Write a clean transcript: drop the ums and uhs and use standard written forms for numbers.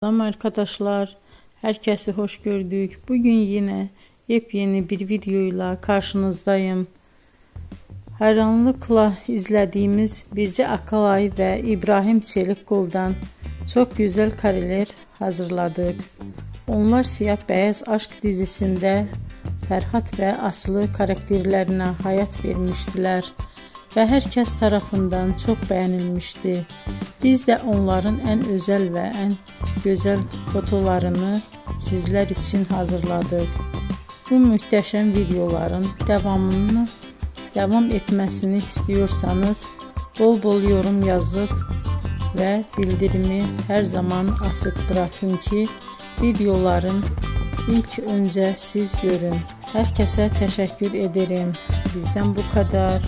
Selam arkadaşlar, herkesi hoş gördük. Bugün yine yepyeni bir videoyla karşınızdayım. Hayranlıkla izlediğimiz Birce Akalay ve İbrahim Çelikkol'dan çok güzel kareler hazırladık. Onlar Siyah Beyaz Aşk dizisinde Ferhat ve Aslı karakterlerine hayat vermiştiler ve herkes tarafından çok beğenilmişti. Biz de onların en özel ve en güzel fotolarını sizler için hazırladık. Bu muhteşem videoların devam etmesini istiyorsanız bol bol yorum yazıp ve bildirimi her zaman açık bırakın ki videoların ilk önce siz görün. Herkese teşekkür ederim. Bizden bu kadar.